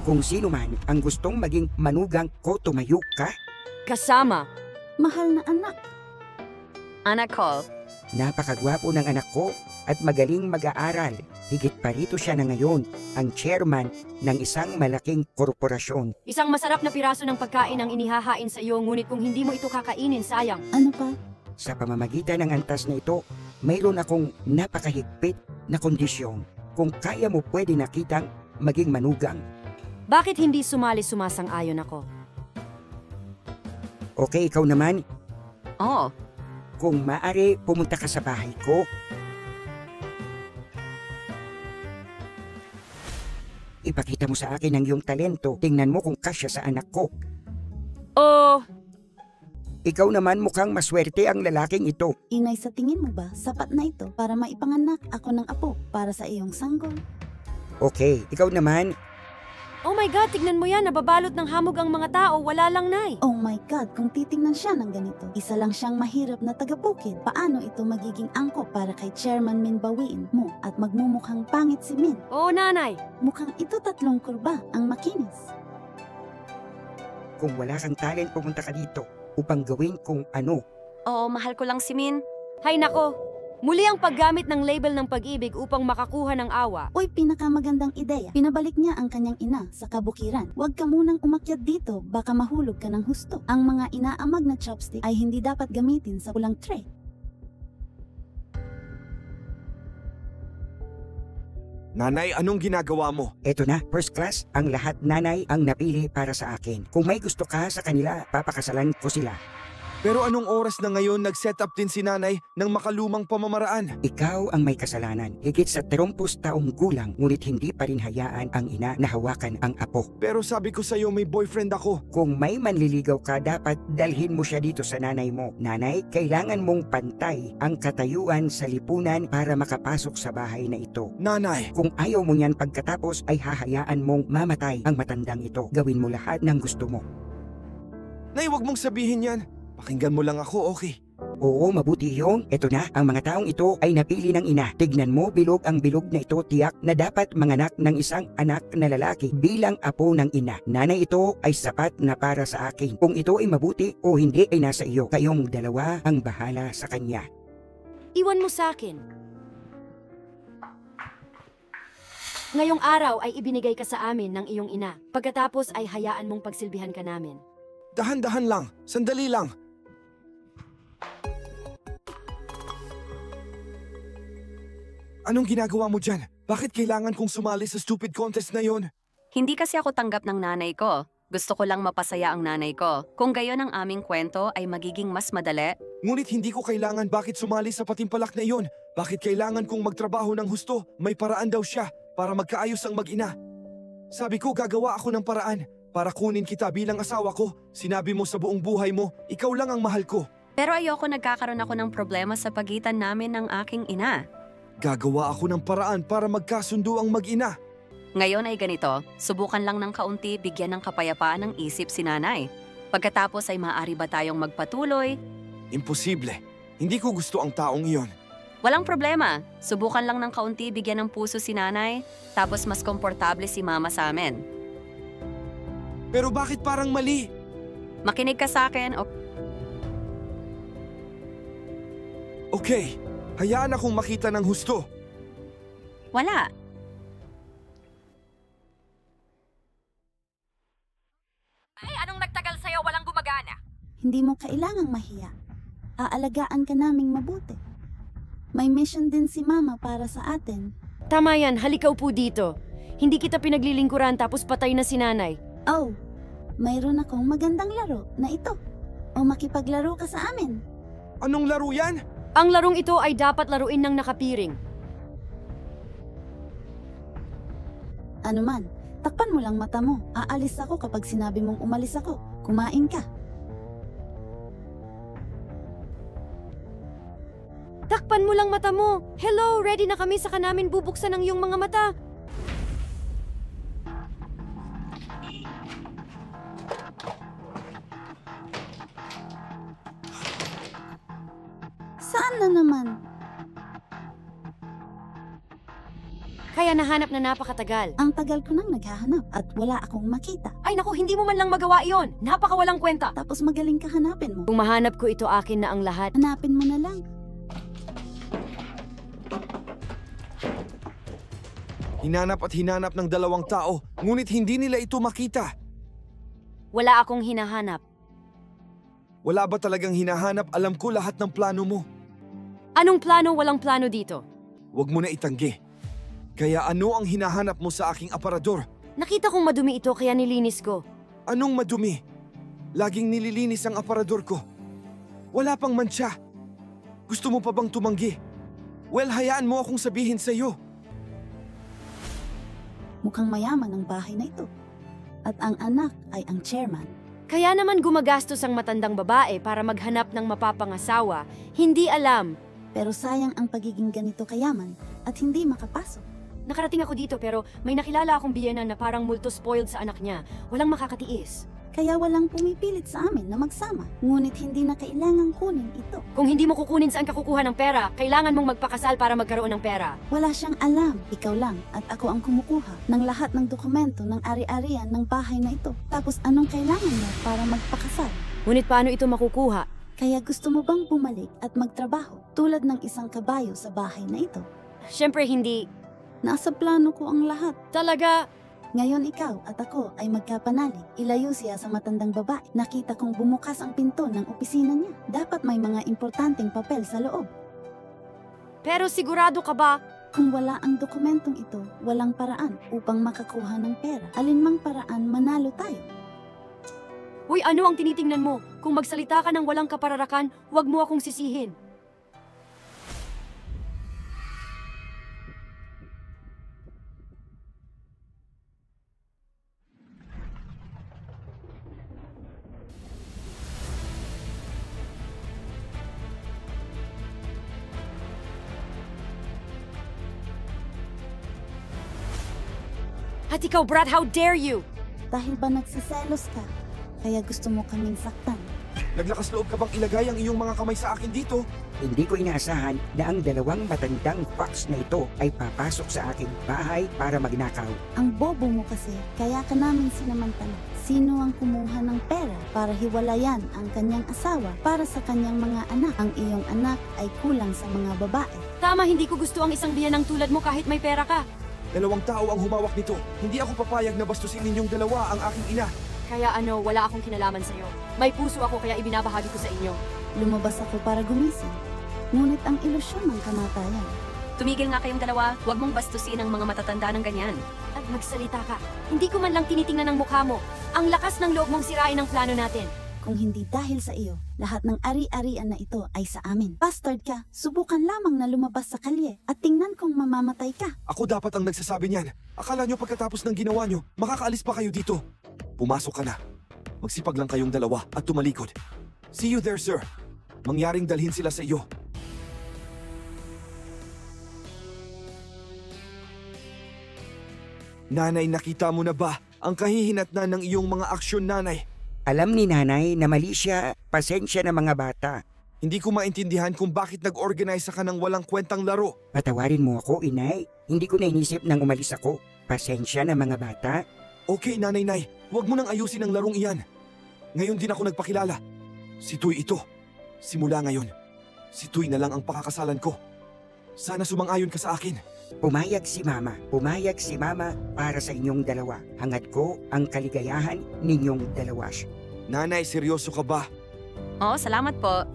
Kung sino man ang gustong maging manugang ko, tumayo ka. Kasama. Mahal na anak. Anak ko. Napakagwapo ng anak ko at magaling mag-aaral. Higit pa rito siya na ngayon ang chairman ng isang malaking korporasyon. Isang masarap na piraso ng pagkain ang inihahain sa iyo, ngunit kung hindi mo ito kakainin, sayang. Ano pa? Sa pamamagitan ng antas na ito, mayroon akong napakahigpit na kondisyon. Kung kaya mo pwede nakitang maging manugang. Bakit hindi sumasang-ayon ako? Okay, ikaw naman, Oo. kung maaari, pumunta ka sa bahay ko. Ipakita mo sa akin ang iyong talento. Tingnan mo kung kasya sa anak ko. Oh, Ikaw naman mukhang maswerte ang lalaking ito. Inay, sa tingin mo ba sapat na ito para maipanganak ako ng apo para sa iyong sanggol? Okay, ikaw naman, oh my God, tignan mo yan, nababalot ng hamog ang mga tao, wala lang, Nay. Oh my God, kung titingnan siya ng ganito, isa lang siyang mahirap na taga-bukid. Paano ito magiging angkop para kay Chairman Min bawiin mo at magmumukhang pangit si Min? Oo, Nanay. Mukhang ito 3 kurba ang makinis. kung wala kang talent, pumunta ka dito upang gawin kung ano. Oo, mahal ko lang si Min. Hay nako, muli ang paggamit ng label ng pag-ibig upang makakuha ng awa. Uy, pinakamagandang ideya. Pinabalik niya ang kanyang ina sa kabukiran. Huwag ka munang umakyat dito, baka mahulog ka ng husto. Ang mga inaamag na chopstick ay hindi dapat gamitin sa pulang tray. Nanay, anong ginagawa mo? Eto na, first class, ang lahat nanay ang napili para sa akin. Kung may gusto ka sa kanila, papakasalan ko sila. Pero anong oras na ngayon nag-set up din si nanay ng makalumang pamamaraan? Ikaw ang may kasalanan. Higit sa 30 taong gulang, ngunit hindi pa rin hayaan ang ina na hawakan ang apo. Pero sabi ko sa'yo may boyfriend ako. Kung may manliligaw ka, dapat dalhin mo siya dito sa nanay mo. Nanay, kailangan mong pantay ang katayuan sa lipunan para makapasok sa bahay na ito. Nanay, Kung ayaw mo niyan pagkatapos ay hahayaan mong mamatay ang matandang ito. Gawin mo lahat ng gusto mo. Nay, wag mong sabihin yan. Pakinggan mo lang ako, okay? Oo, mabuti yun. Ito na, ang mga taong ito ay napili ng ina. Tignan mo, bilog ang bilog na ito, tiyak na dapat manganak ng isang anak na lalaki bilang apo ng ina. Nanay, ito ay sapat na para sa akin. Kung ito ay mabuti o hindi ay nasa iyo. Kayong dalawa ang bahala sa kanya. Iwan mo sa akin. Ngayong araw ay ibinigay ka sa amin ng iyong ina. Pagkatapos ay hayaan mong pagsilbihan ka namin. Dahan-dahan lang. Sandali lang. Anong ginagawa mo dyan? Bakit kailangan kong sumali sa stupid contest na yon? Hindi kasi ako tanggap ng nanay ko. Gusto ko lang mapasaya ang nanay ko. Kung gayon ang aming kwento ay magiging mas madali. Ngunit hindi ko kailangan bakit sumali sa patimpalak na iyon. Bakit kailangan kong magtrabaho ng husto? May paraan daw siya para magkaayos ang mag-ina. Sabi ko gagawa ako ng paraan para kunin kita bilang asawa ko. Sinabi mo sa buong buhay mo, ikaw lang ang mahal ko. Pero ayoko nagkakaroon ako ng problema sa pagitan namin ng aking ina. Gagawa ako ng paraan para magkasundo ang mag-ina. Ngayon ay ganito, subukan lang ng kaunti bigyan ng kapayapaan ng isip si nanay. Pagkatapos ay maaari ba tayong magpatuloy? Imposible. Hindi ko gusto ang taong iyon. Walang problema. Subukan lang ng kaunti bigyan ng puso si nanay, tapos mas komportable si mama sa amin. Pero bakit parang mali? Makinig ka sa akin o Okay, hayaan akong makita ng husto. wala. Ay, anong nagtagal sa'yo? Walang gumagana. Hindi mo kailangang mahiya. Aalagaan ka naming mabuti. May mission din si Mama para sa atin. Tama yan, halikaw po dito. Hindi kita pinaglilingkuran tapos patay na si nanay. Oh, mayroon akong magandang laro na ito. O makipaglaro ka sa amin. Anong laro yan? Ang larong ito ay dapat laruin ng nakapiring. Ano man, takpan mo lang mata mo. Aalis ako kapag sinabi mong umalis ako. Kumain ka. Takpan mo lang mata mo. Hello, ready na kami, saka namin bubuksan ang iyong mga mata. Saan na naman? Kaya nahanap na napakatagal. Ang tagal ko nang naghahanap at wala akong makita. Ay naku, hindi mo man lang magawa iyon. Napakawalang kwenta. Tapos magaling ka hanapin mo. Kung mahanap ko ito, akin na ang lahat. Hanapin mo na lang. Hinanap at hinanap ng dalawang tao, ngunit hindi nila ito makita. Wala akong hinahanap. Wala ba talagang hinahanap? Alam ko lahat ng plano mo. Anong plano? Walang plano dito. Huwag mo na itanggi. Kaya ano ang hinahanap mo sa aking aparador? Nakita kong madumi ito kaya nilinis ko. Anong madumi? Laging nililinis ang aparador ko. Wala pang mantsa. Gusto mo pa bang tumanggi? Well, hayaan mo akong sabihin sa iyo. Mukhang mayaman ang bahay na ito. At ang anak ay ang chairman. Kaya naman gumagastos ang matandang babae para maghanap ng mapapangasawa. Hindi alam. Pero sayang ang pagiging ganito kayaman at hindi makapasok. Nakarating ako dito pero may nakilala akong biyena na parang multo spoiled sa anak niya. Walang makakatiis. Kaya walang pumipilit sa amin na magsama. Ngunit hindi na kailangang kunin ito. Kung hindi mo kukunin saan ka kukuha ng pera, kailangan mong magpakasal para magkaroon ng pera. Wala siyang alam, ikaw lang at ako ang kumukuha ng lahat ng dokumento ng ari-arian ng bahay na ito. Tapos anong kailangan mo para magpakasal? Ngunit paano ito makukuha? Kaya gusto mo bang bumalik at magtrabaho tulad ng isang kabayo sa bahay na ito? Siyempre hindi. Nasa plano ko ang lahat. Talaga. Ngayon ikaw at ako ay magkapanalig. Ilayo siya sa matandang babae. Nakita kong bumukas ang pinto ng opisina niya. Dapat may mga importanteng papel sa loob. Pero sigurado ka ba? Kung wala ang dokumentong ito, walang paraan upang makakuha ng pera. Alinmang paraan manalo tayo. Uy, ano ang tinitingnan mo? Kung magsalita ka ng walang kapararakan, huwag mo akong sisihin. At ikaw, Brad, how dare you? Dahil ba nagsiselos ka? Kaya gusto mo kaming saktan? Naglakas loob ka bang ilagay ang iyong mga kamay sa akin dito? Hindi ko inaasahan na ang dalawang matandang fox na ito ay papasok sa aking bahay para magnakaw. Ang bobo mo kasi, kaya ka namin sinamantala. Sino ang kumuha ng pera para hiwalayan ang kanyang asawa para sa kanyang mga anak? Ang iyong anak ay kulang sa mga babae. Tama, hindi ko gusto ang isang biyanang tulad mo kahit may pera ka. Dalawang tao ang humawak nito. Hindi ako papayag na bastusin ninyong dalawa ang aking ina. Kaya ano, wala akong kinalaman sa'yo. May puso ako kaya ibinabahagi ko sa inyo. Lumabas ako para gumising. Ngunit ang ilusyon ng kamatayan. Tumigil nga kayong dalawa. Huwag mong bastusin ang mga matatanda ng ganyan. At magsalita ka. Hindi ko man lang tinitingnan ang mukha mo. Ang lakas ng loob mong sirain ang plano natin. Kung hindi dahil sa iyo, lahat ng ari-arian na ito ay sa amin. Bastard ka, subukan lamang na lumabas sa kalye at tingnan kung mamamatay ka. Ako dapat ang nagsasabi niyan. Akala nyo pagkatapos ng ginawa nyo, makakaalis pa kayo dito. Pumasok ka na. Magsipag lang kayong dalawa at tumalikod. See you there, sir. Mangyaring dalhin sila sa iyo. Nanay, nakita mo na ba ang kahihinatnan ng iyong mga aksyon, nanay? Alam ni nanay na mali siya, pasensya na mga bata. Hindi ko maintindihan kung bakit nag-organize ka ng walang kwentang laro. Patawarin mo ako, inay. Hindi ko na inisip nang umalis ako. Pasensya na mga bata. Okay, nanay-nay, huwag mo nang ayusin ang larong iyan. Ngayon din ako nagpakilala. Si Tuy ito. Simula ngayon, si Tuy na lang ang pakakasalan ko. Sana sumang-ayon ka sa akin. Pumayag si mama. Pumayag si mama para sa inyong dalawa. Hangad ko ang kaligayahan ninyong dalawa. Nanay, seryoso ka ba? Oo, salamat po.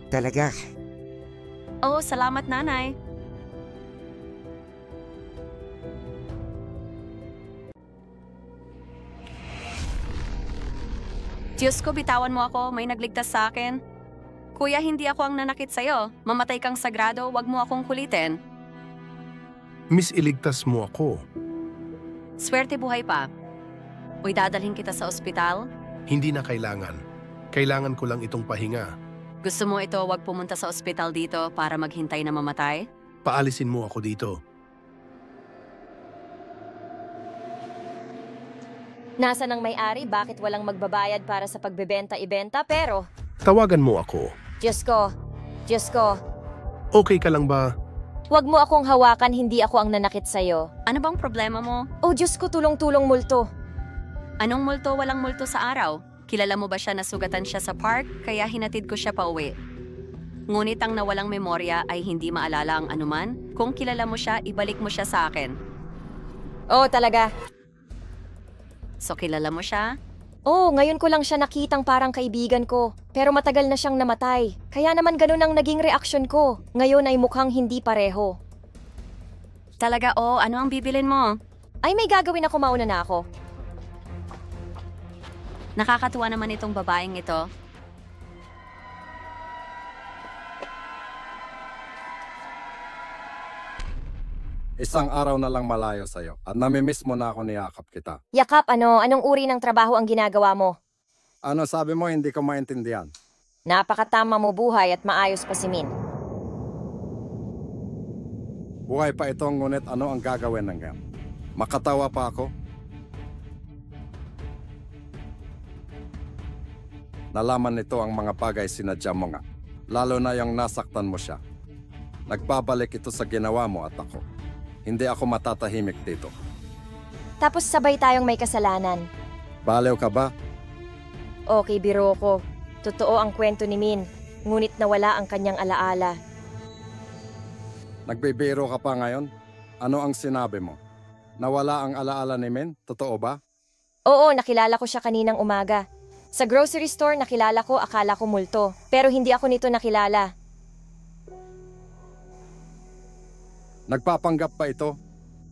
Talaga. Oo, salamat nanay. Diyos ko, bitawan mo ako. May nagligtas sa akin. Kuya, hindi ako ang nanakit sa'yo. Mamatay kang sagrado, wag mo akong kulitin. Miss, iligtas mo ako. Swerte buhay pa. Uy, dadalhin kita sa ospital. Hindi na kailangan. Kailangan ko lang itong pahinga. Gusto mo ito, wag pumunta sa ospital dito para maghintay na mamatay? Paalisin mo ako dito. Nasa ng may-ari bakit walang magbabayad para sa pagbebenta-ibenta pero... Tawagan mo ako. Diyos ko, Okay ka lang ba? Huwag mo akong hawakan, hindi ako ang nanakit sa'yo. Ano bang problema mo? Oh Diyos ko, tulong-tulong multo. Anong multo walang multo sa araw? Kilala mo ba siya na sugatan siya sa park, kaya hinatid ko siya pauwi? Ngunit ang nawalang memorya ay hindi maalala ang anuman. Kung kilala mo siya, ibalik mo siya sa akin. Oh, talaga. So kilala mo siya? Oh, ngayon ko lang siya nakitang parang kaibigan ko. Pero matagal na siyang namatay. Kaya naman ganun ang naging reaksyon ko. Ngayon ay mukhang hindi pareho. Talaga ano ang bibilin mo? Ay, may gagawin ako, mauna na ako. Nakakatuwa naman itong babaeng ito. Isang araw na lang malayo sa'yo at namimiss mo na ako niyakap kita. Yakap, anong uri ng trabaho ang ginagawa mo? Ano sabi mo hindi ko maintindihan? Napakatama mo buhay at maayos pa si Min. Buhay pa ito ngunit ano ang gagawin ng gayon? Makatawa pa ako? Nalaman nito ang mga bagay sinadya mo nga. Lalo na yung nasaktan mo siya. Nagbabalik ito sa ginawa mo at ako. Hindi ako matatahimik dito. Tapos sabay tayong may kasalanan. Baliw ka ba? Okay, biro ko. Totoo ang kwento ni Min. Ngunit nawala ang kanyang alaala. Nagbibiro ka pa ngayon? Ano ang sinabi mo? Nawala ang alaala ni Min? Totoo ba? Oo, nakilala ko siya kaninang umaga. Sa grocery store nakilala ko, akala ko multo. Pero hindi ako nito nakilala. Nagpapanggap pa ito?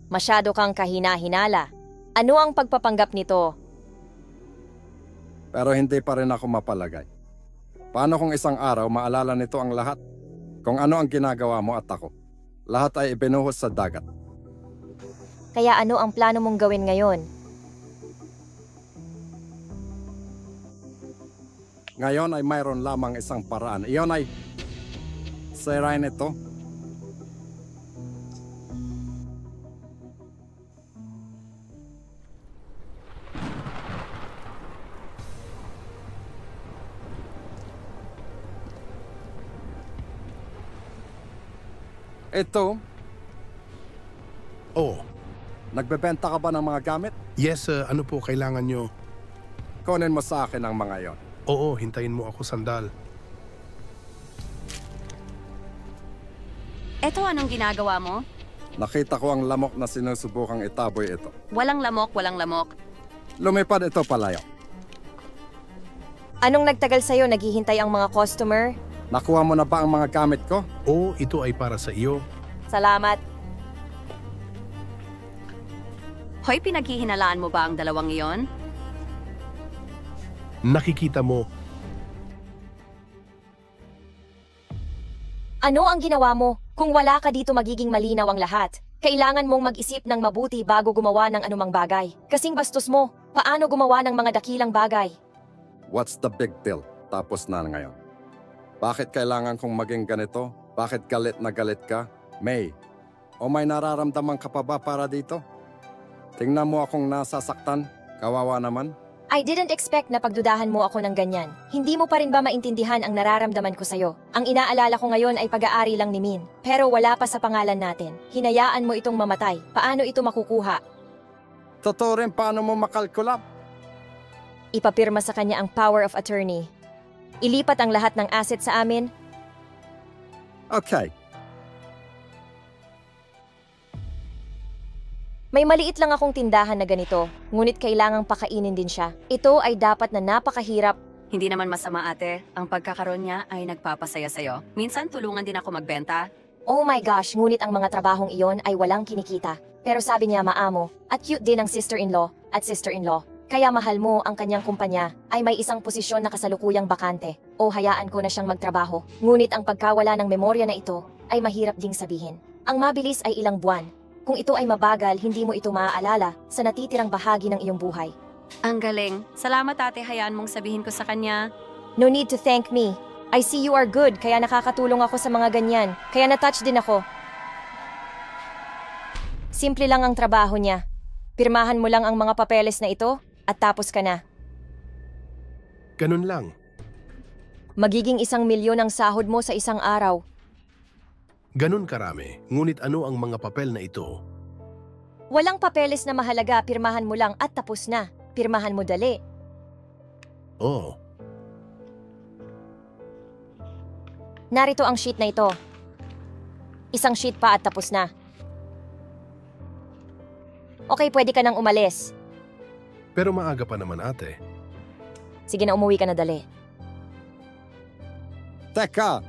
Masyado kang kahina-hinala. Ano ang pagpapanggap nito? Pero hindi pa rin ako mapalagay. Paano kung isang araw maalala nito ang lahat? Kung ano ang ginagawa mo at ako? Lahat ay ibinuhos sa dagat. Kaya ano ang plano mong gawin ngayon? Ngayon ay mayroon lamang isang paraan. Iyon ay sirain ito. Ito, Oh, nagbebenta ka ba ng mga gamit? yes, ano po kailangan nyo? Kunin mo sa akin ang mga yon. Oo, hintayin mo ako sandal. Eto, anong ginagawa mo? Nakita ko ang lamok na sinusubukang itaboy ito. Walang lamok, walang lamok. Lumipad ito palayo. Anong nagtagal sa'yo? Naghihintay ang mga customer? Nakuha mo na ba ang mga gamit ko? Oo, ito ay para sa iyo. Salamat. Hoy, pinaghihinalaan mo ba ang dalawang iyon? Nakikita mo, Ano ang ginawa mo? Kung wala ka dito magiging malinaw ang lahat. Kailangan mong mag-isip ng mabuti bago gumawa ng anumang bagay. Kasing bastos mo, paano gumawa ng mga dakilang bagay? What's the big deal? Tapos na ngayon. Bakit kailangan kong maging ganito? Bakit galit na galit ka? May, o may nararamdaman ka pa ba para dito? Tingnan mo akong nasasaktan. Kawawa naman. I didn't expect na pagdudahan mo ako ng ganyan. Hindi mo pa rin ba maintindihan ang nararamdaman ko sa'yo? Ang inaalala ko ngayon ay pag-aari lang ni Min. Pero wala pa sa pangalan natin. Hinayaan mo itong mamatay. Paano ito makukuha? Totoo rin paano mo makalkulap? Ipapirma sa kanya ang power of attorney. Ilipat ang lahat ng asset sa amin. Okay. May maliit lang akong tindahan na ganito, ngunit kailangang pakainin din siya. Ito ay dapat na napakahirap. Hindi naman masama, ate. Ang pagkakaroon niya ay nagpapasaya sa'yo. Minsan tulungan din ako magbenta. Oh my gosh, ngunit ang mga trabahong iyon ay walang kinikita. Pero sabi niya maamo, at cute din ang sister-in-law at sister-in-law. Kaya mahal mo ang kanyang kumpanya ay may isang posisyon na kasalukuyang bakante. O hayaan ko na siyang magtrabaho. Ngunit ang pagkawala ng memorya na ito ay mahirap ding sabihin. Ang mabilis ay ilang buwan. Kung ito ay mabagal, hindi mo ito maaalala sa natitirang bahagi ng iyong buhay. Ang galing. Salamat, ate. Hayaan mong sabihin ko sa kanya. No need to thank me. I see you are good, kaya nakakatulong ako sa mga ganyan. Kaya na-touch din ako. Simple lang ang trabaho niya. Pirmahan mo lang ang mga papeles na ito at tapos ka na. Ganun lang. Magiging 1 milyon ang sahod mo sa isang araw. Ganun karami, ngunit ano ang mga papel na ito? Walang papeles na mahalaga, pirmahan mo lang at tapos na. Pirmahan mo dali. Oh, Narito ang sheet na ito. Isang sheet pa at tapos na. Okay, pwede ka nang umalis. pero maaga pa naman ate. Sige na, umuwi ka na dali. Teka!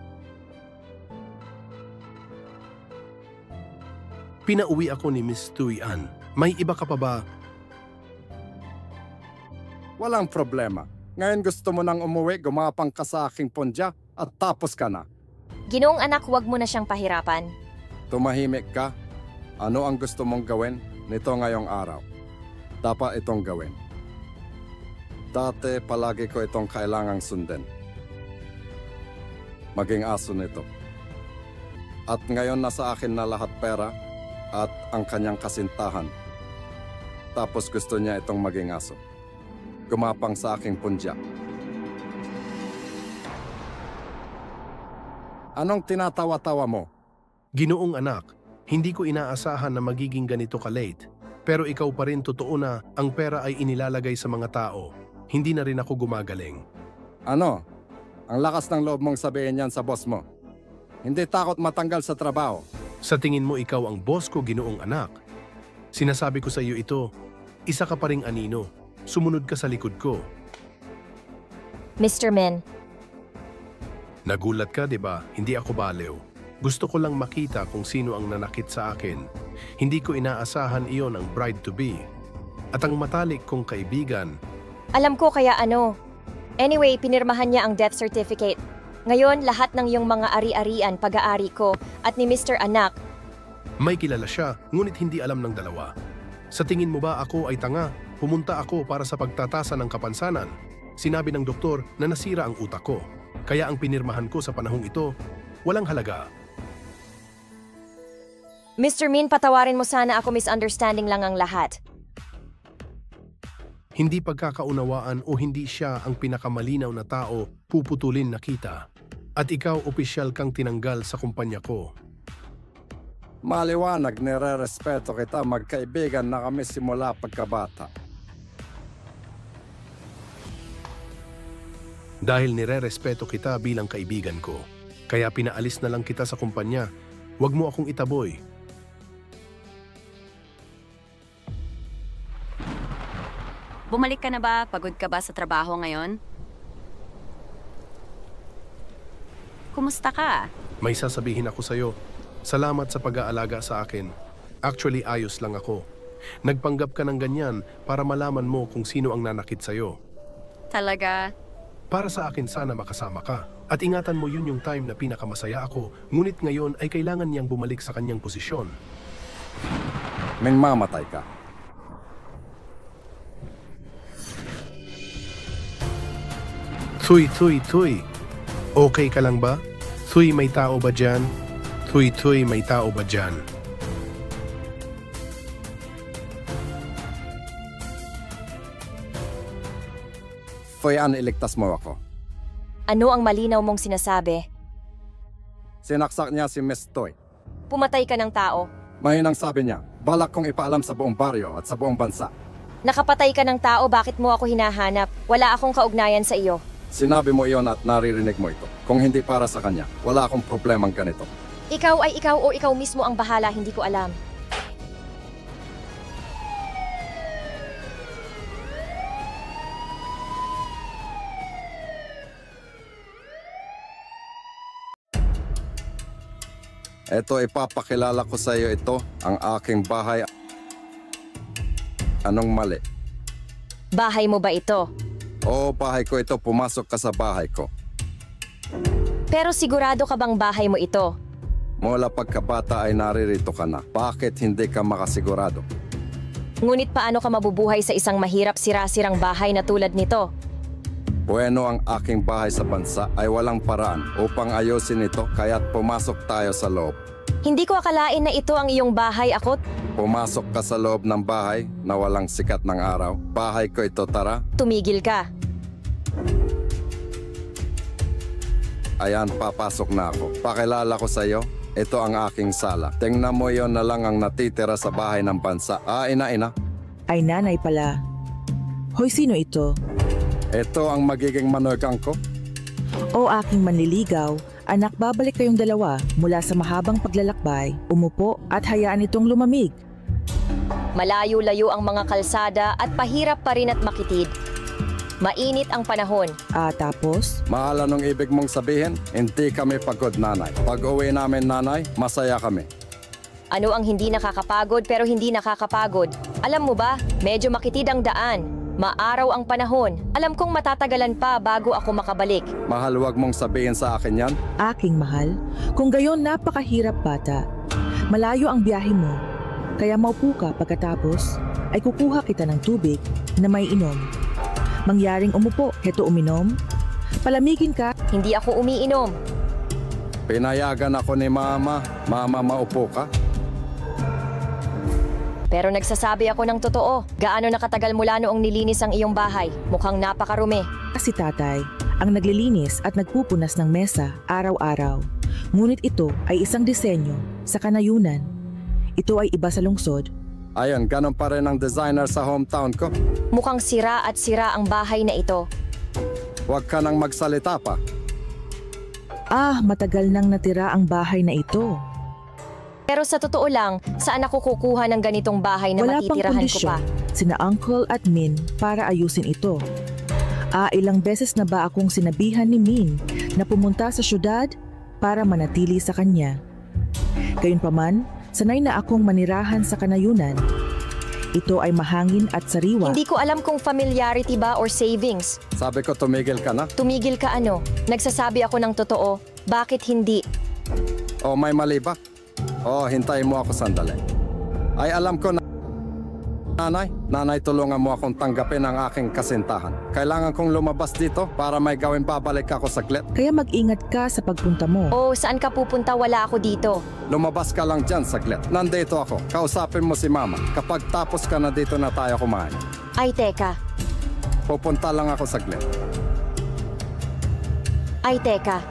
Pinauwi ako ni Miss Tuyan. May iba ka pa ba? Walang problema. Ngayon gusto mo nang umuwi, gumapang ka sa aking pundya at tapos ka na. Ginoong anak, huwag mo na siyang pahirapan. Tumahimik ka. Ano ang gusto mong gawin nito ngayong araw? Dapat itong gawin. Dati palagi ko itong kailangang sundin. Maging aso nito. At ngayon nasa akin na lahat pera at ang kanyang kasintahan. Tapos gusto niya itong maging aso. Gumapang sa aking pundya. Anong tinatawa-tawa mo? Ginoong anak, hindi ko inaasahan na magiging ganito ka-late. Pero ikaw pa rin, totoo na ang pera ay inilalagay sa mga tao. Hindi na rin ako gumagaling. Ano? Ang lakas ng loob mong sabihin yan sa boss mo. Hindi takot matanggal sa trabaho. Sa tingin mo ikaw ang boss ko, ginoong anak. Sinasabi ko sa iyo ito, isa ka pa ring anino. Sumunod ka sa likod ko. Mr. Min, Nagulat ka, di ba? Hindi ako baliw. Gusto ko lang makita kung sino ang nanakit sa akin. Hindi ko inaasahan iyon ang bride-to-be. At ang matalik kong kaibigan. alam ko kaya ano. Anyway, pinirmahan niya ang death certificate. Ngayon, lahat ng iyong mga ari-arian, pag-aari ko, at ni Mr. Anak, May kilala siya, ngunit hindi alam ng dalawa. Sa tingin mo ba ako ay tanga? Pumunta ako para sa pagtatasa ng kapansanan. Sinabi ng doktor na nasira ang utak ko. Kaya ang pinirmahan ko sa panahong ito, walang halaga. Mr. Min, patawarin mo sana ako, misunderstanding lang ang lahat. Hindi pagkakaunawaan o hindi siya ang pinakamalinaw na tao, puputulin na kita. At ikaw, opisyal kang tinanggal sa kumpanya ko. Maliwanag, nire-respeto kita. Magkaibigan na kami simula pagkabata. Dahil nire-respeto kita bilang kaibigan ko. Kaya pinaalis na lang kita sa kumpanya. Huwag mo akong itaboy. Bumalik ka na ba? Pagod ka ba sa trabaho ngayon? Kumusta ka? May sasabihin ako sa'yo. Salamat sa pag-aalaga sa akin. Actually, ayos lang ako. Nagpanggap ka ng ganyan para malaman mo kung sino ang nanakit sa'yo. Talaga? Para sa akin, sana makasama ka. At ingatan mo, yun yung time na pinakamasaya ako. Ngunit ngayon ay kailangan niyang bumalik sa kanyang posisyon. May mamatay ka. Thuy, Thuy, Thuy. Okay ka lang ba? Thuy, may tao ba dyan? Thuy, Thuy, may tao ba dyan? Foyan, iligtas mo ako. Ano ang malinaw mong sinasabi? Sinaksak niya si Miss Toy. Pumatay ka ng tao. Mahinang sabi niya, balak kong ipaalam sa buong baryo at sa buong bansa. Nakapatay ka ng tao, bakit mo ako hinahanap? Wala akong kaugnayan sa iyo. Sinabi mo iyon at naririnig mo ito. Kung hindi para sa kanya, wala akong problemang ganito. Ikaw ay ikaw o ikaw mismo ang bahala, hindi ko alam. Eto, ipapakilala ko sa iyo ito, ang aking bahay. Anong mali? Bahay mo ba ito? Oo, bahay ko ito. Pumasok ka sa bahay ko. Pero sigurado ka bang bahay mo ito? Mula pagkabata ay naririto ka na. Bakit hindi ka makasigurado? Ngunit paano ka mabubuhay sa isang mahirap sira-sirang bahay na tulad nito? Bueno, ang aking bahay sa bansa ay walang paraan upang ayusin ito, kaya't pumasok tayo sa loob. Hindi ko akalain na ito ang iyong bahay, akot. Pumasok ka sa loob ng bahay na walang sikat ng araw. Bahay ko ito, tara. Tumigil ka. Ayan, papasok na ako. Pakilala ko sa iyo, Ito ang aking sala. Tingnan mo yon na lang ang natitira sa bahay ng bansa. Ina. Ay nanay pala. Hoy, sino ito? Ito ang magiging manugang ko. O aking manliligaw, anak, babalik kayong dalawa mula sa mahabang paglalakbay. Umupo at hayaan itong lumamig. Malayo-layo ang mga kalsada at pahirap pa rin at makitid. Mainit ang panahon. Tapos? Mahal, anong ibig mong sabihin? Hindi kami pagod, nanay. Pag uwi namin, nanay, masaya kami. Ano ang hindi nakakapagod pero hindi nakakapagod? Alam mo ba, medyo makitid ang daan. Maaraw ang panahon. Alam kong matatagalan pa bago ako makabalik. Mahal, wag mong sabihin sa akin yan. Aking mahal, kung gayon napakahirap bata. Malayo ang biyahe mo. Kaya maupo ka pagkatapos ay kukuha kita ng tubig na may inom. Mangyaring umupo, heto uminom. Palamigin ka. Hindi ako umiinom. Pinayagan ako ni Mama. Mama, maupo ka? Pero nagsasabi ako ng totoo. Gaano nakatagal mula noong nilinis ang iyong bahay? Mukhang napakarumi. Si tatay ang naglilinis at nagpupunas ng mesa araw-araw. Ngunit ito ay isang disenyo sa kanayunan. Ito ay iba sa lungsod. Ayon, ganun pa rin ang designer sa hometown ko. Mukhang sira at sira ang bahay na ito. Huwag ka nang magsalita pa. Matagal nang natira ang bahay na ito. Pero sa totoo lang, saan ako kukuha ng ganitong bahay na Wala pang matitirahan ko pa? kondisyon sina Uncle at Min para ayusin ito. Ilang beses na ba akong sinabihan ni Min na pumunta sa syudad para manatili sa kanya. Gayunpaman, sanay na akong manirahan sa kanayunan. Ito ay mahangin at sariwa. Hindi ko alam kung familiarity ba or savings. Sabi ko tumigil ka na. Tumigil ka ano? Nagsasabi ako ng totoo. Bakit hindi? O may mali ba? Hintayin mo ako sandali. Ay alam ko na... Nanay, tulungan mo akong tanggapin ang aking kasintahan. Kailangan kong lumabas dito para may gawin babalik ako saglit. Kaya mag-ingat ka sa pagpunta mo. Saan ka pupunta? Wala ako dito. Lumabas ka lang dyan saglit. Nandito ako. Kausapin mo si Mama. Kapag tapos ka na dito na tayo kumain. Ay, teka. Pupunta lang ako saglit. Ay, teka.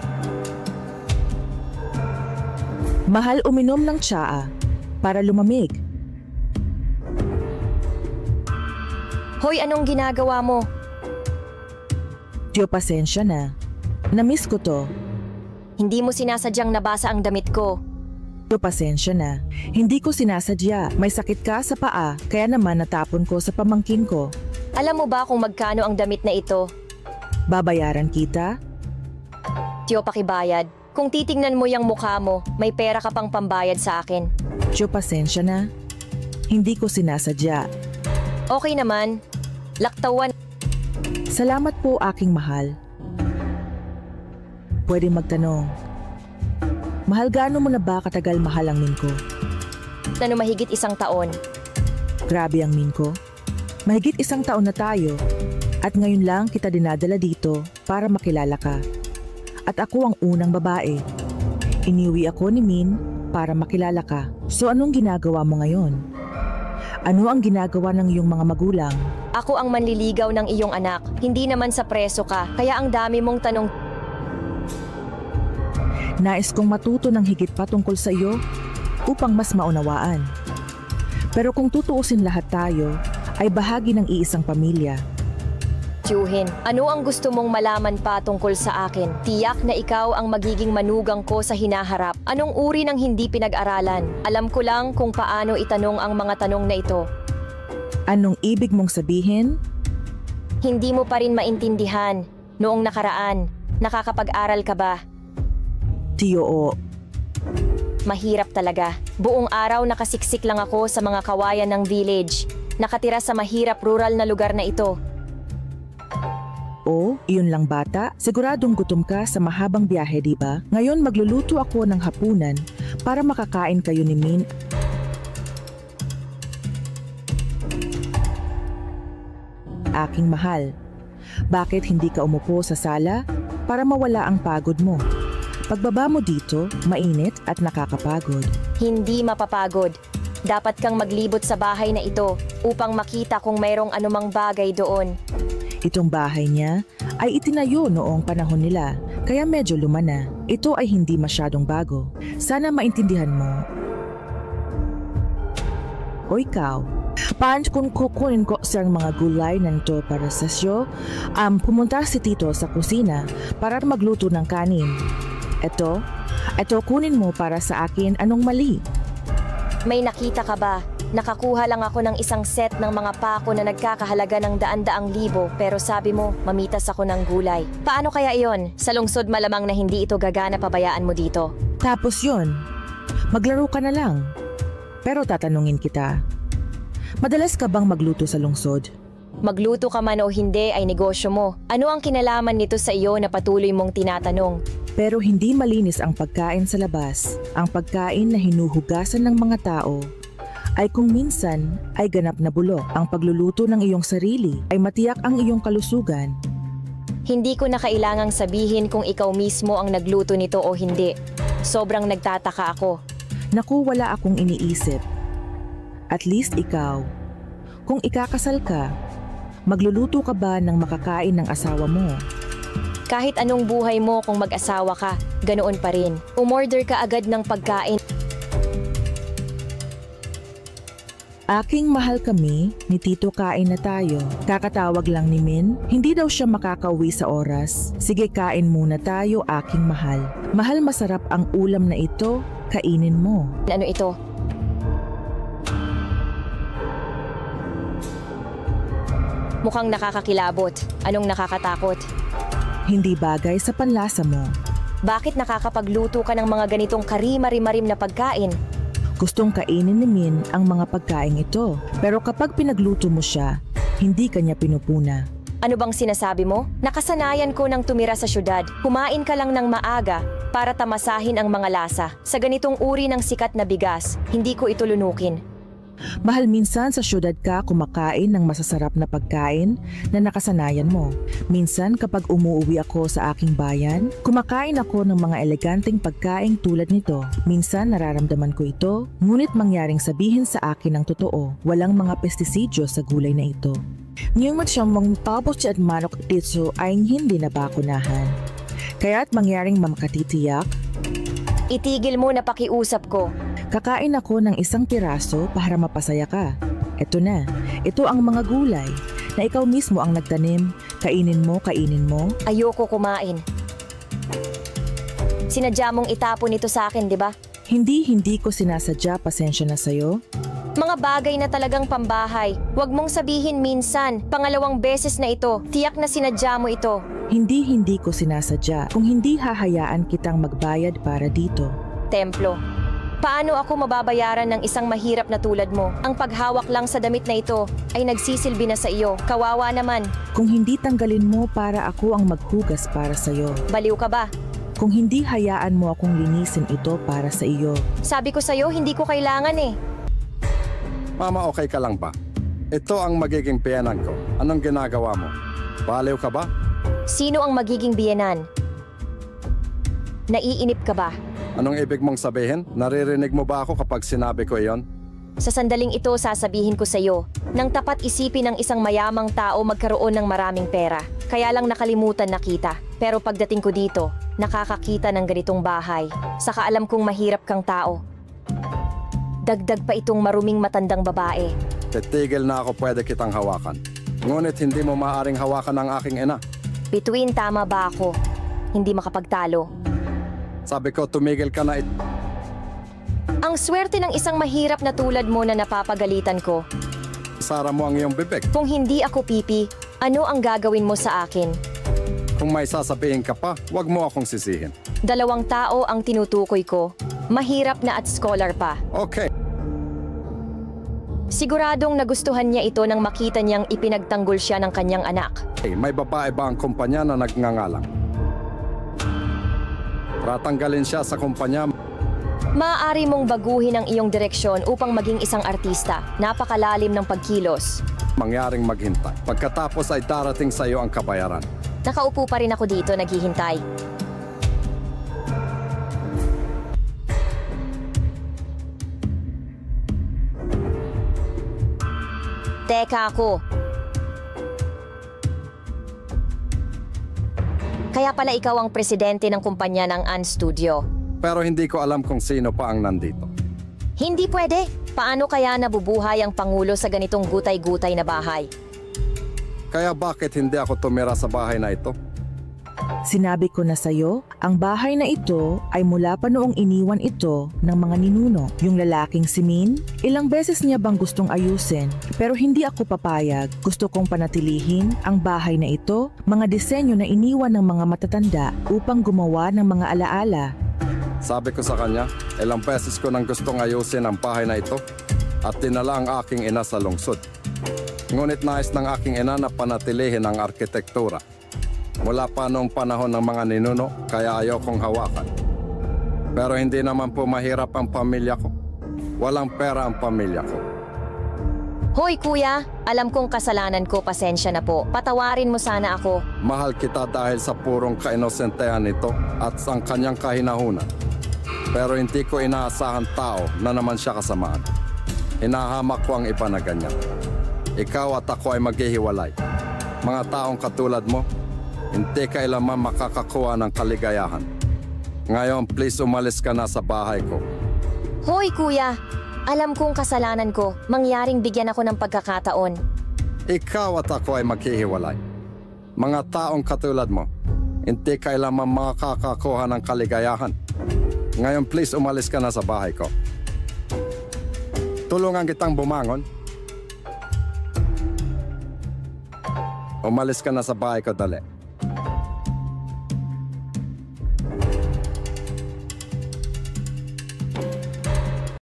Mahal, uminom ng tsaa para lumamig. Hoy, anong ginagawa mo? Tiyo, pasensya na. Namiss ko to. Hindi mo sinasadyang nabasa ang damit ko. Tiyo, pasensya na. Hindi ko sinasadya. May sakit ka sa paa, kaya naman natapon ko sa pamangkin ko. Alam mo ba kung magkano ang damit na ito? Babayaran kita? Tiyo, pakibayad. Kung titingnan mo yung mukha mo, may pera ka pang pambayad sa akin. Tiyo, pasensya na. Hindi ko sinasadya. Okay naman. Laktawan. Salamat po, aking mahal. Pwede magtanong. Mahal, gaano mo na ba katagal mahal ang Min ko? Na mahigit 1 taon. Grabe ang Min ko. Mahigit 1 taon na tayo. At ngayon lang kita dinadala dito para makilala ka. At ako ang unang babae. Iniwi ako ni Min para makilala ka. So anong ginagawa mo ngayon? Ano ang ginagawa ng iyong mga magulang? Ako ang manliligaw ng iyong anak. Hindi naman sa preso ka. Kaya ang dami mong tanong. Nais kong matuto ng higit pa tungkol sa iyo upang mas maunawaan. Pero kung tutuusin lahat tayo, ay bahagi ng iisang pamilya. Tiyuhin, ano ang gusto mong malaman pa tungkol sa akin? Tiyak na ikaw ang magiging manugang ko sa hinaharap. Anong uri ng hindi pinag-aralan? Alam ko lang kung paano itanong ang mga tanong na ito. Anong ibig mong sabihin? Hindi mo pa rin maintindihan. Noong nakaraan, nakakapag-aral ka ba? Tiyo, Mahirap talaga. Buong araw nakasiksik lang ako sa mga kawayan ng village. Nakatira sa mahirap rural na lugar na ito. Iyon lang bata. Siguradong gutom ka sa mahabang biyahe, di ba? Ngayon magluluto ako ng hapunan para makakain kayo ni Min. Aking mahal, bakit hindi ka umupo sa sala para mawala ang pagod mo? Pagbaba mo dito, mainit at nakakapagod. Hindi mapapagod. Dapat kang maglibot sa bahay na ito upang makita kung mayroong anumang bagay doon. Itong bahay niya ay itinayo noong panahon nila kaya medyo luma na. Ito ay hindi masyadong bago. Sana maintindihan mo. O ikaw, paano kung kukunin ko sa mga gulay na ito para sa siyo? Pumunta si Tito sa kusina para magluto ng kanin. Ito kunin mo para sa akin. Anong mali? May nakita ka ba? Nakakuha lang ako ng isang set ng mga pako na nagkakahalaga ng daan-daang libo pero sabi mo, mamitas ako ng gulay. Paano kaya iyon? Sa lungsod malamang na hindi ito gagana, pabayaan mo dito. Tapos yon, maglaro ka na lang. Pero tatanungin kita, madalas ka bang magluto sa lungsod? Magluto ka man o hindi ay negosyo mo. Ano ang kinalaman nito sa iyo na patuloy mong tinatanong? Pero hindi malinis ang pagkain sa labas. Ang pagkain na hinuhugasan ng mga tao ay kung minsan ay ganap na bulok. Ang pagluluto ng iyong sarili ay matiyak ang iyong kalusugan. Hindi ko na kailangang sabihin kung ikaw mismo ang nagluto nito o hindi. Sobrang nagtataka ako. Naku, wala akong iniisip. At least ikaw. Kung ikakasal ka, magluluto ka ba ng makakain ng asawa mo? Kahit anong buhay mo kung mag-asawa ka, ganoon pa rin. Umorder ka agad ng pagkain. Aking mahal kami, ni Tito kain na tayo. Kakatawag lang ni Min, hindi daw siya makakauwi sa oras. Sige kain muna tayo aking mahal. Mahal, masarap ang ulam na ito, kainin mo. Ano ito? Mukhang nakakakilabot. Anong nakakatakot? Hindi bagay sa panlasa mo. Bakit nakakapagluto ka ng mga ganitong karima-rimarim na pagkain? Gustong kainin ni Min ang mga pagkain ito. Pero kapag pinagluto mo siya, hindi kanya pinupuna. Ano bang sinasabi mo? Nakasanayan ko ng tumira sa syudad. Kumain ka lang ng maaga para tamasahin ang mga lasa. Sa ganitong uri ng sikat na bigas, hindi ko ito lunukin. Mahal, minsan sa syudad ka kumakain ng masasarap na pagkain na nakasanayan mo. Minsan kapag umuwi ako sa aking bayan, kumakain ako ng mga eleganteng pagkain tulad nito. Minsan nararamdaman ko ito, ngunit mangyaring sabihin sa akin ang totoo. Walang mga pestisidyo sa gulay na ito. Ngayong matsyamang tapos at manok dito ay hindi na bakunahan. Kaya't mangyaring mamakatitiyak, itigil mo na pakiusap ko. kakain ako ng isang piraso para mapasaya ka. Ito na, ito ang mga gulay na ikaw mismo ang nagtanim. Kainin mo, kainin mo. Ayoko kumain. Sinadya mong itapon ito sa akin, di ba? Hindi ko sinasadya, pasensya na sa'yo. Mga bagay na talagang pambahay. Huwag mong sabihin minsan, pangalawang beses na ito, tiyak na sinadya mo ito. Hindi ko sinasadya kung hindi hahayaan kitang magbayad para dito. Templo. Paano ako mababayaran ng isang mahirap na tulad mo? Ang paghawak lang sa damit na ito ay nagsisilbi na sa iyo. Kawawa naman. Kung hindi tanggalin mo para ako ang maghugas para sa'yo. Baliw ka ba? Kung hindi hayaan mo akong linisin ito para sa iyo. Sabi ko sa'yo, hindi ko kailangan eh. Mama, okay ka lang ba? Ito ang magiging piyanan ko. Anong ginagawa mo? Baliw ka ba? Sino ang magiging biyenan? Naiinip ka ba? Anong ibig mong sabihin? Naririnig mo ba ako kapag sinabi ko iyon? Sa sandaling ito, sasabihin ko sa iyo, nang tapat isipin ng isang mayamang tao magkaroon ng maraming pera. Kaya lang nakalimutan na kita. Pero pagdating ko dito, nakakakita ng ganitong bahay. Saka alam kong mahirap kang tao. Dagdag pa itong maruming matandang babae. Titigil na ako, pwede kitang hawakan. Ngunit hindi mo maaaring hawakan ang aking ina. Bituin, tama ba ako? Hindi makapagtalo. Sabi ko, tumigil ka na Ang swerte ng isang mahirap na tulad mo na napapagalitan ko. Isara mo ang iyong bibig. Kung hindi ako pipi, ano ang gagawin mo sa akin? Kung may sasabihin ka pa, wag mo akong sisihin. 2 tao ang tinutukoy ko. Mahirap na at scholar pa. Okay. Siguradong nagustuhan niya ito nang makita niyang ipinagtanggol siya ng kanyang anak. Hey, may babae ba ang kumpanya na nagngangalang? Ratanggalin siya sa kumpanya. Maaari mong baguhin ang iyong direksyon upang maging isang artista. Napakalalim ng pagkilos. Mangyaring maghintay. Pagkatapos ay darating sa iyo ang kabayaran. Nakaupo pa rin ako dito naghihintay. Teka ako. Kaya pala ikaw ang presidente ng kumpanya ng An Studio. Pero hindi ko alam kung sino pa ang nandito. Hindi pwede. Paano kaya nabubuhay ang Pangulo sa ganitong gutay-gutay na bahay? Kaya bakit hindi ako tumira sa bahay na ito? Sinabi ko na sa'yo, ang bahay na ito ay mula pa noong iniwan ito ng mga ninuno. Yung lalaking si Min, ilang beses niya bang gustong ayusin, pero hindi ako papayag. Gusto kong panatilihin ang bahay na ito, mga disenyo na iniwan ng mga matatanda upang gumawa ng mga alaala. Sabi ko sa kanya, ilang beses ko nang gustong ayusin ang bahay na ito at dinala ang aking ina sa lungsod. Ngunit nais ng aking ina na panatilihin ang arkitektura. Mula pa noong panahon ng mga ninuno, kaya ayokong hawakan. Pero hindi naman po mahirap ang pamilya ko. Walang pera ang pamilya ko. Hoy kuya, alam kong kasalanan ko, pasensya na po. Patawarin mo sana ako. Mahal kita dahil sa purong kainosentehan nito at ang kanyang kahinahunan. Pero hindi ko inaasahan tao na naman siya kasamaan. Hinahamak ko ang iba na ganyan. Ikaw at ako ay maghihiwalay. Mga taong katulad mo, hindi kailanman makakakuha ng kaligayahan. Ngayon, please umalis ka na sa bahay ko. Hoy kuya, alam kong kasalanan ko. Mangyaring bigyan ako ng pagkakataon. Ikaw at ako ay maghihiwalay. Mga taong katulad mo, hindi kailanman makakakuha ng kaligayahan. Ngayon, please umalis ka na sa bahay ko. Tulungan kitang bumangon. Umalis ka na sa bahay ko, dali.